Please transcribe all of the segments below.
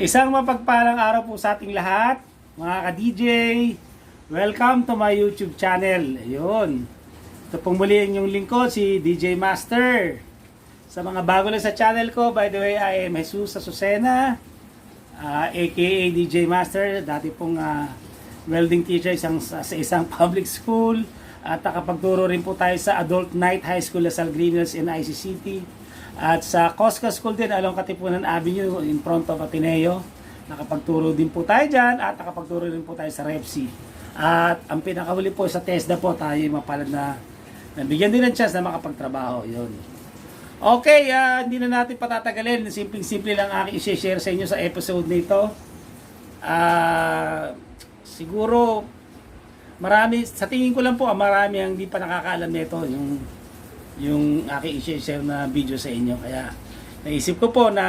Isang mapagpalang araw po sa ating lahat, mga ka-DJ. Welcome to my YouTube channel. Ayun. Ito pong muli ang inyong lingkod, si DJ Master. Sa mga bago lang sa channel ko, by the way, I am Jesus Azucena, aka DJ Master. Dati pong welding teacher sa isang public school. At nakapagturo rin po tayo sa Adult Night High School Lasal Green Hills in IC City. At sa Cosca School din, along Katipunan Avenue, in front of Ateneo. Nakapagturo din po tayo dyan at nakapagturo din po tayo sa REPC. At ang pinakahuli po sa TESDA po, tayo mapalad na nabigyan din ng chance na makapagtrabaho. Yun. Okay, hindi na natin patatagalin. Simpleng-simple lang aking i-share sa inyo sa episode nito. Siguro, marami, sa tingin ko lang po, marami ang hindi pa nakakaalam nito. Yung aking i-share na video sa inyo. Kaya naisip ko po na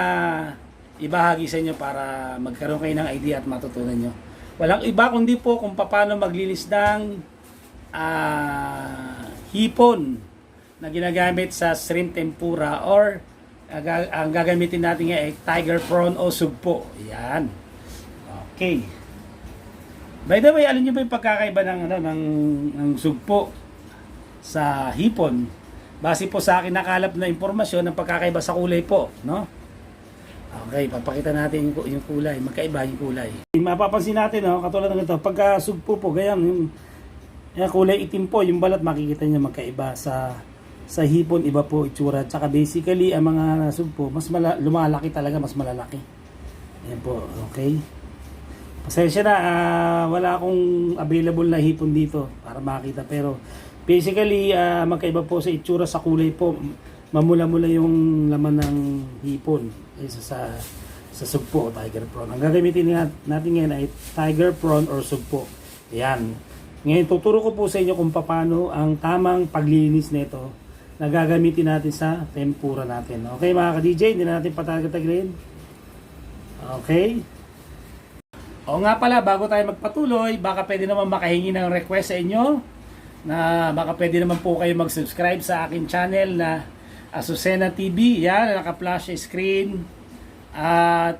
ibahagi sa inyo para magkaroon kayo ng idea at matutunan nyo. Walang iba kundi po kung paano maglinis ng hipon na ginagamit sa shrimp tempura or ang gagamitin natin ay tiger prawn o sugpo. Yan. Okay. By the way, alam niyo ba yung pagkakaiba ng sugpo sa hipon? Base po sa akin nakalap na impormasyon ng pagkakaiba sa kulay po, no? Okay, papakita natin yung kulay, magkaiba yung kulay. Mapapansin natin, no, katulad ng ito, pagka sugpo po, ganyan, yung kulay itim po, yung balat makikita niyo magkaiba sa hipon, iba po itsura. Tsaka basically, ang mga sugpo, mas lumalaki talaga, mas malalaki. Ayan po, okay. Pasensya na, wala akong available na hipon dito para makita, pero basically, magkaiba po sa itsura, sa kulay po. Mamula-mula yung laman ng hipon sa sugpo o tiger prawn. Ang gagamitin natin ngayon ay tiger prawn or sugpo. Ayan. Ngayon, tuturo ko po sa inyo kung paano ang tamang paglilinis nito na gagamitin natin sa tempura natin. Okay mga ka-DJ, hindi na natin patagataglin. Okay. O nga pala, bago tayo magpatuloy, baka pwede naman makahingi ng request sa inyo na baka pwede naman po kayo mag-subscribe sa akin channel na Azucena TV. Yan, naka-flash screen. At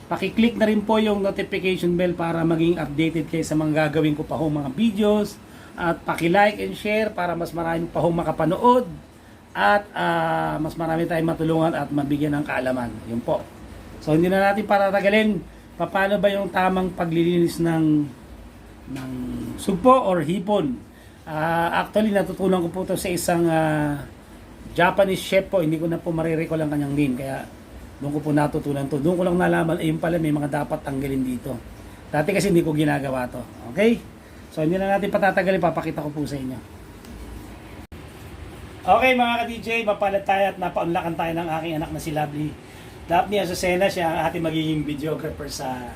pakiclick na rin po yung notification bell para maging updated kayo sa mga gagawin ko pa ho mga videos. At paki-like and share para mas marami pa ho makapanood. At mas marami tayong matulungan at mabigyan ng kaalaman. Yun po. So hindi na natin patatagalin. Paano ba yung tamang paglilinis ng sugpo or hipon? Actually, natutunan ko po ito sa isang Japanese chef po. Hindi ko na po marirecall ang kanyang name. Kaya doon ko po natutunan to. Doon ko lang nalaman, ayun pala may mga dapat tanggalin dito. Dati kasi hindi ko ginagawa to. Okay? So, hindi na natin patatagalin. Papakita ko po sa inyo. Okay mga ka-DJ, mapalad tayo at napaunlakan tayo ng aking anak na si Lovely. Lovely Azucena, siya ang ating magiging videographer sa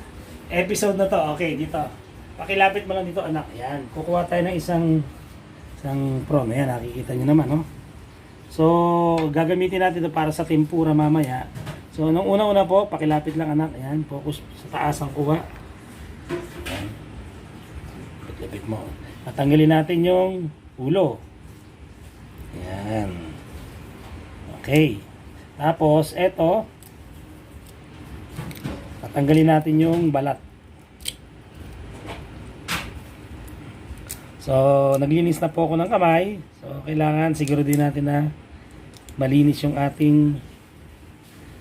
episode na to. Okay, dito. Pakilapit mo lang dito anak. Yan. Kukuha tayo ng isang prawn. Ayan, nakikita nyo naman, no? So, gagamitin natin ito para sa tempura mamaya. So, nung una-una po, pakilapit lang anak. Ayan, focus sa taas ang kuha. Ayan. Lapit mo. Tatanggalin natin yung ulo. Ayan. Okay. Tapos, eto. Tatanggalin natin yung balat. So, naglinis na po ako ng kamay. So, kailangan siguro din natin na malinis yung ating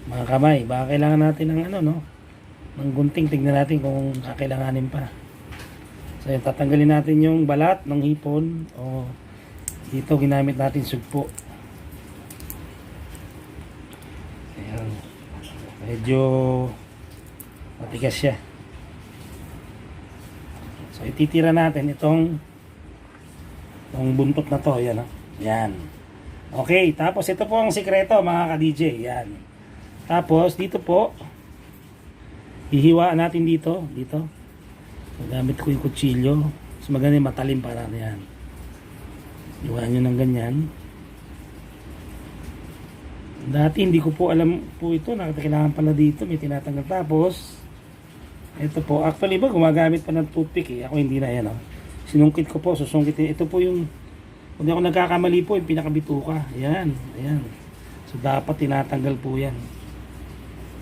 mga kamay. Baka kailangan natin ng ng gunting. Tignan natin kung kakailanganin pa. So, yun, tatanggalin natin yung balat ng hipon. O, dito ginamit natin sugpo. Ayan. Medyo matigas siya. So, ititira natin itong buntot na to, yan. Yan. Okay, tapos ito po ang sikreto mga ka-DJ, yan. Tapos dito po hihiwaan natin dito. So, gamit ko yung kutsilyo. Mas maganda matalim para yan. Hiwaan nyo ng ganyan. Dati hindi ko po alam po ito, kailangan pala dito may tinatanggal. Tapos ito po, actually ba gumagamit pa ng toothpick eh. Ako hindi na yan, sinungkit ko po, susungkitin. Ito po yung, kung di ako nagkakamali po, yung pinakabituka. Ayan, ayan. So, dapat tinatanggal po yan.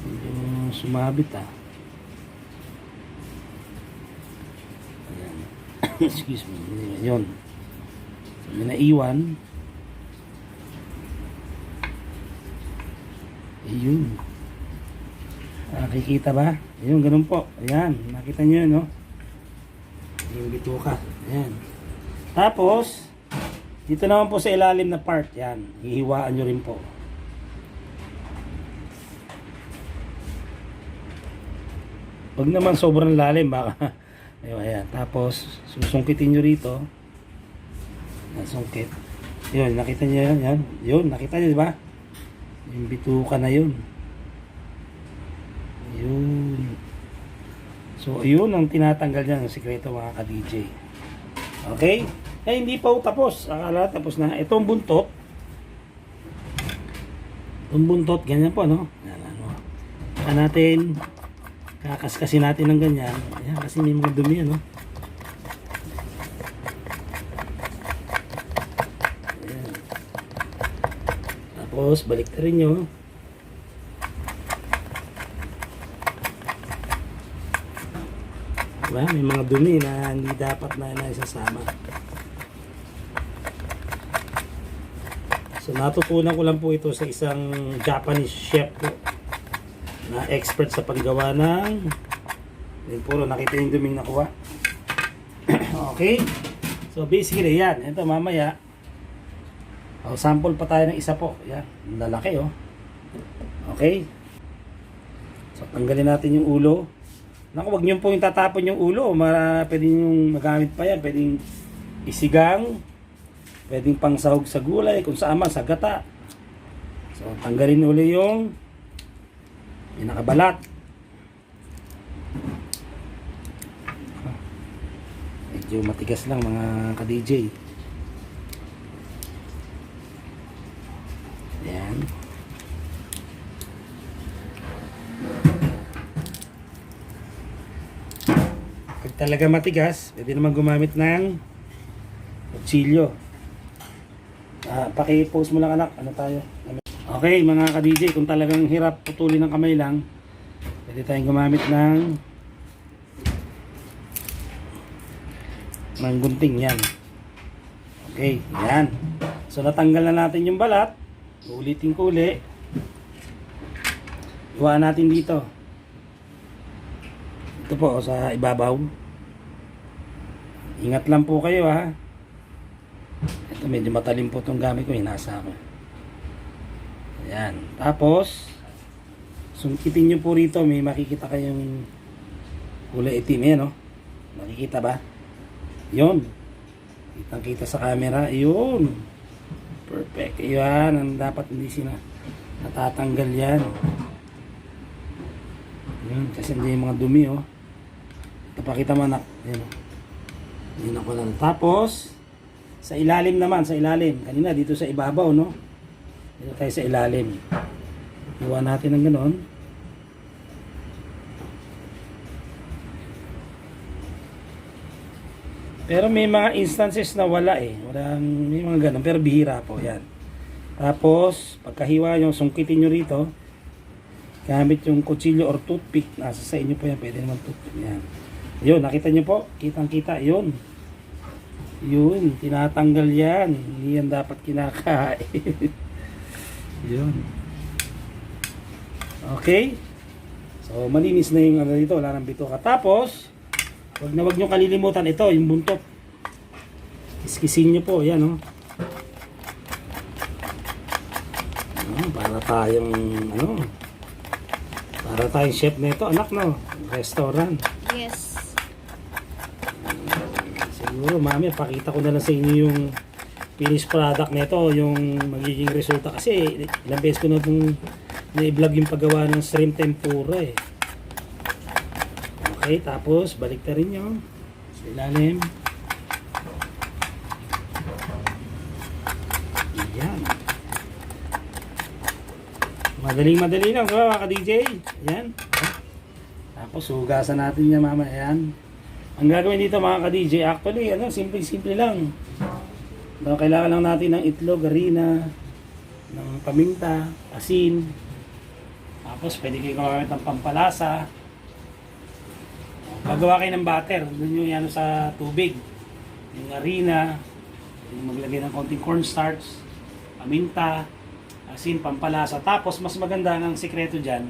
Yung sumabit ah. Ayan. Excuse me. Yun. So, may naiwan. Ayun. Nakikita ba? Ayun, ganun po. Ayan. Nakita nyo yun, no? Yung bituka. Ayan. Tapos, dito naman po sa ilalim na part. Yan. Hihiwaan nyo rin po. Pag naman sobrang lalim, baka ayun, ayan. Tapos, susungkitin nyo rito. Nasungkit. Yun, nakita nyo yan. Yan. Yun, nakita nyo, di ba? Yung bituka na yun. Yun. So, yun ang tinatanggal niya ng sikreto mga ka-DJ. Okay? Eh, hindi pa tapos. Akala tapos na. Itong buntot. Itong buntot, ganyan po, no? Yan, ano. Saka natin, kakaskasin natin ng ganyan. Ayan, kasi may mga dumi, no? Ayan. Tapos, balik na rin nyo. Diba? May mga dumi na hindi dapat na isasama. So natutunan ko lang po ito sa isang Japanese chef po na expert sa paggawa ng puro nakita yung duming nakuha. Okay? So basically yan. Ito mamaya sample pa tayo ng isa po. Yan. Lalaki oh. Okay? So tanggalin natin yung ulo. Naku, wag niyo po yung tatapon yung ulo. Pwede yung magamit pa yan. Pwedeng isigang. Pwedeng pangsahog sa gulay. Kung saan man, sa gata. So, tanggalin uli yung pinakabalat. Medyo matigas lang mga ka-DJ. Ayan. Pag talaga matigas, pwede naman gumamit ng kutsilyo. Paki-post mo lang anak, ano tayo? Okay mga ka-DJ, kung talagang hirap putulin ng kamay lang, pwede tayong gumamit ng gunting yan. Okay, yan. So natanggal na natin yung balat. Ulitin ko uli. Iwaan natin dito. Ito po sa ibabaw. Ingat lang po kayo ha. Ito medyo matalim po itong gamit ko. Hinasa ko. Ayan. Tapos sungkitin nyo po rito. May makikita kayong kulay itim yan, no? Nakikita ba? Yun. Kitang kita sa camera. Yun. Perfect. Yan. Ang dapat hindi natatanggal yan. Yun. Kasi hindi yung mga dumi, oh. Napakita mo anak. Yan, oh. Yun ako lang. Tapos sa ilalim naman. Sa ilalim. Kanina dito sa ibabaw, no? Dito tayo sa ilalim. Iwan natin ng ganon. Pero may mga instances na wala eh. May mga ganon. Pero bihira po. Yan. Tapos, pagkahiwa nyo, sungkitin nyo rito. Gamit yung kutsilyo or toothpick. Nasa sa inyo po yan. Pwede naman toothpick. Yan. Yun. Nakita nyo po. Kitang-kita. Yun. Yun. Tinatanggal yan. Hindi yan dapat kinakain. Yun. Okay. So, malinis na yung ano dito. Wala nang bituka. Tapos, wag nyo kalilimutan ito, yung buntot. Kiskisin nyo po, yan oh. Para tayong chef na ito, anak no, restaurant. Yes. Siguro mami, pakita ko na lang sa inyo yung finished product nito, yung magiging resulta. Kasi ilang beses ko na itong na-vlog yung paggawa ng shrimp tempura eh. Okay, tapos balik na rin nyo sa ilalim. Yan. Madaling-madali lang, diba mga ka-DJ? Yan. Tapos hugasan natin yan mama. Yan. Ang gagawin dito mga ka-DJ, actually, simple-simple lang. Kailangan lang natin ng itlog, harina, ng paminta, asin. Tapos pwede kayo gumamit ng pampalasa. Magawa kayo ng batter, doon yung ano sa tubig. Yung harina, yung maglagay ng konting cornstarch, paminta, asin, pampalasa. Tapos mas maganda ang sikreto dyan,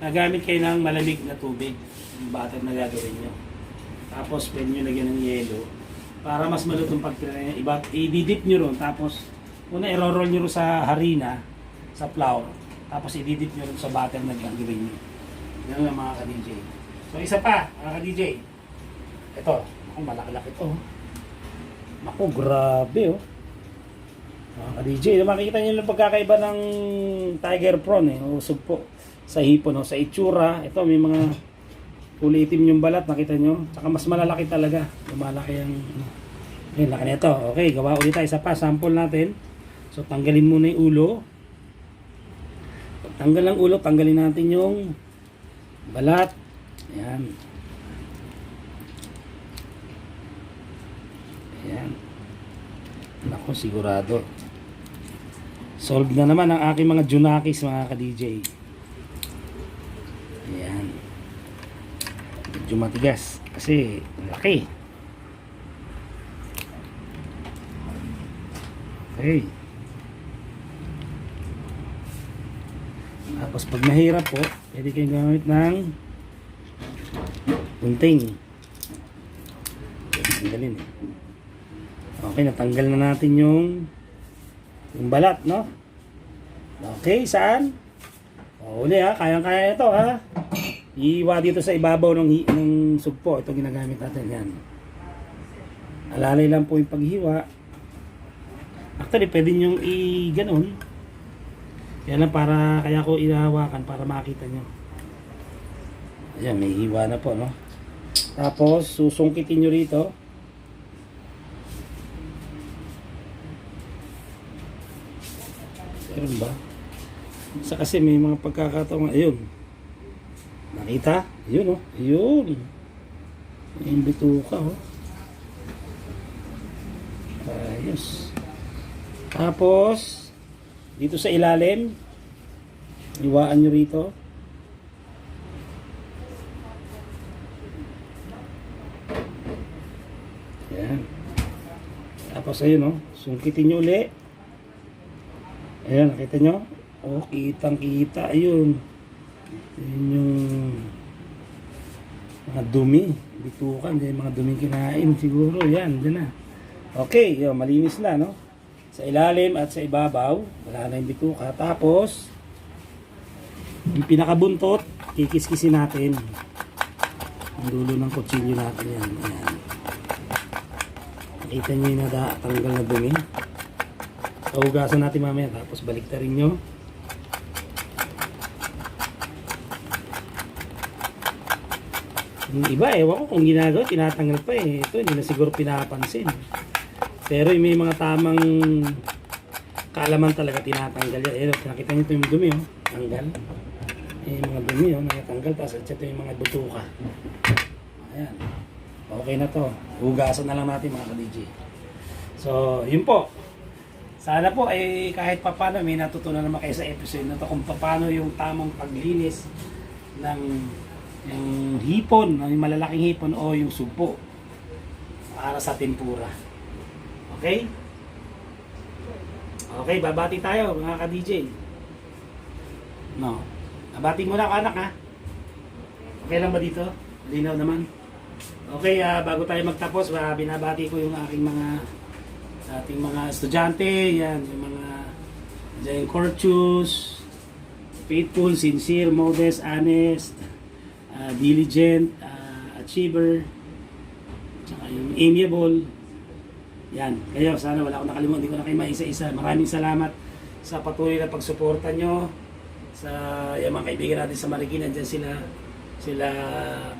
nagamit kayo ng malamig na tubig, yung batter na gagawin nyo. Tapos pwede nyo lagyan ng yelo para mas malutong pagkira. I-dip nyo ron, tapos una i-roll nyo ron sa harina, sa flour, tapos i-dip nyo ron sa batter na gagawin nyo. Yan lang mga ka-DJ. So isa pa, mga ka-DJ. Ito, ako malaki-laki ito. Naku, grabe oh. Mga ka-DJ, makikita nyo yung pagkakaiba ng tiger prawn usog po sa hipon, sa itsura. Ito may mga kulay itim yung balat, nakita nyo. Saka mas malalaki talaga. Lumalaki ang laki nito. Okay, gawa ulit tayo. Isa pa, sample natin. So tanggalin muna yung ulo. Pag tanggal ang ulo, tanggalin natin yung balat. Ayan. Ayan. Naku, sigurado. Solved na naman ang aking mga junakis, mga ka-DJ. Ayan. Medyo matigas kasi laki. Okay. Tapos pag mahirap po, pwede kayong gamit ng gunting. Tanggalin eh. Okay, natanggal na natin yung balat, no? Okay, saan? Uli ha, kayang-kaya ito ha. Iiwa dito sa ibabaw ng sugpo. Ito ginagamit natin, yan. Alalay lang po yung paghiwa. Actually, pwede nyong i-ganon. Yan lang kaya ko inahawakan para makita nyo. Ayan, may hiwa na po, no? Tapos, susungkitin nyo rito. Meron ba? Isa kasi may mga pagkakataon. Ayun. Nakita? Ayun, oh. Ayun. May bituka, oh. Ayos. Tapos, dito sa ilalim, iwaan nyo rito. Ayan. Tapos ayun, oh, sungkitin nyo uli. Ayan, nakita nyo? Oh, kitang kita. Ayun. Ayun yung mga dumi. Bitukan. Yung mga dumi kinain siguro. Yan, dyan na. Okay, yun, malinis na, no? Sa ilalim at sa ibabaw, wala na yung bituka. Tapos, yung pinakabuntot, kikis-kisin natin. Ang dulo ng kutsilyo natin yan. Ayan. Nakita nyo yung natatanggal na dumi. Paugasan natin mamaya. Tapos baliktarin nyo. Yung iba, ewan ko kung ginagawa, tinatanggal pa eh. Ito, hindi na siguro pinapansin. Pero may mga tamang kaalaman talaga tinatanggal yan. Nakita nyo ito yung dumi, oh. Tanggal. Yung mga dumi, oh, nakatanggal. Tapos ito yung mga butuka. Ayan. Okay na to. Hugasan na lang natin, mga ka-DJ. So, yun po. Sana po ay kahit papano may natutunan naman kayo sa episode na to kung paano yung tamang paglinis ng yung hipon, yung malalaking hipon o yung sugpo para sa tempura. Okay? Okay, babati tayo mga ka-DJ. No. Babati muna ako anak ha. Okay lang ba dito? Linaw naman. Okay, bago tayo magtapos, binabati ko yung aking ating mga estudyante, yan, yung mga dyan, courteous, faithful, sincere, modest, honest, diligent, achiever, tsaka yung amiable. Yan, kayo, sana wala akong nakalimutan, hindi ko na kayo maisa-isa. Maraming salamat sa patuloy na pagsuporta nyo sa yung mga kaibigan natin sa Marikina. Dyan sila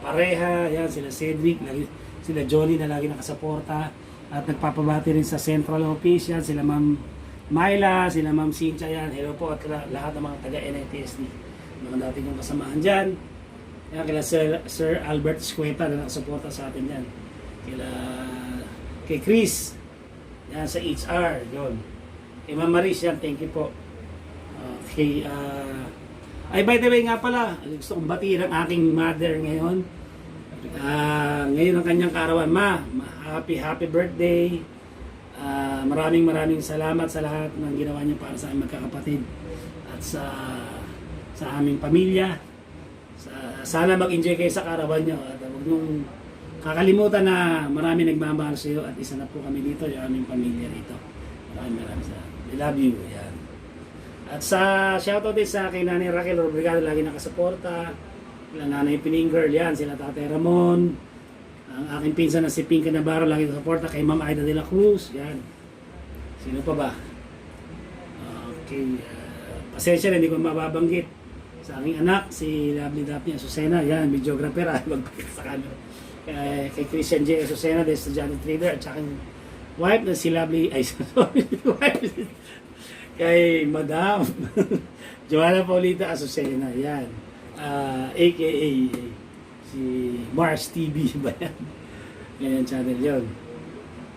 pareha, yan, sila Cedric, sila Johnny na lagi nakasuporta. At nagpapabati rin sa Central Office, yan, sila Ma'am Myla, sila Ma'am Cynthia, yan. Hello po at lahat ng mga taga-NITSD. Mga dati kong kasamahan dyan. Yan, kila Sir Albert Escueta na nakasuporta sa atin yan. Kay Chris, yan, sa HR, yun. Kay Ma'am Maris, yan, thank you po. Kay Ay, by the way nga pala, gusto kong batiin ang aking mother ngayon. Ngayon ang kanyang kaarawan. Happy birthday. Maraming salamat sa lahat ng ginawa niyo para sa aming magkakapatid at sa aming pamilya. Sana mag-enjoy kayo sa kaarawan niyo at huwag niyong kakalimutan na marami nagmamahal sa iyo at isa na po kami dito, yung aming pamilya rito. Maraming salamat. We love you. Yan. At sa shoutout din sa kay Nanay Raquel Obrigado, lagi nakasuporta. Sila Nanay Piningirl, yan, sila Tatay Ramon. Ang aking pinsan na si Pinka Navarro, lagi nakasuporta. Kay Ma'am Aida de la Cruz, yan. Sino pa ba? Okay. Pasensya na, hindi ko mababanggit. Sa aking anak, si Lovely Daphne Azucena, yan, videographer, magpakita sa camera. Kay Christian J. Azucena, the estudyante trader, at sa aking wife na si Lovely, ay sorry, wife, kay Madam Joanna Paulita Azucena, yan, aka si Mars TV ba yan? Yan channel yun.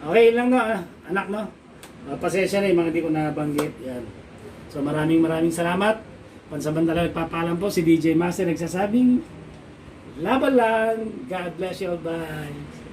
Okay lang no, anak no, pasensya na yung mga hindi ko nabanggit, yan. So maraming salamat. Pansamantala nagpapaalam po si DJ Master nagsasabing laban lang. God bless you all. Bye.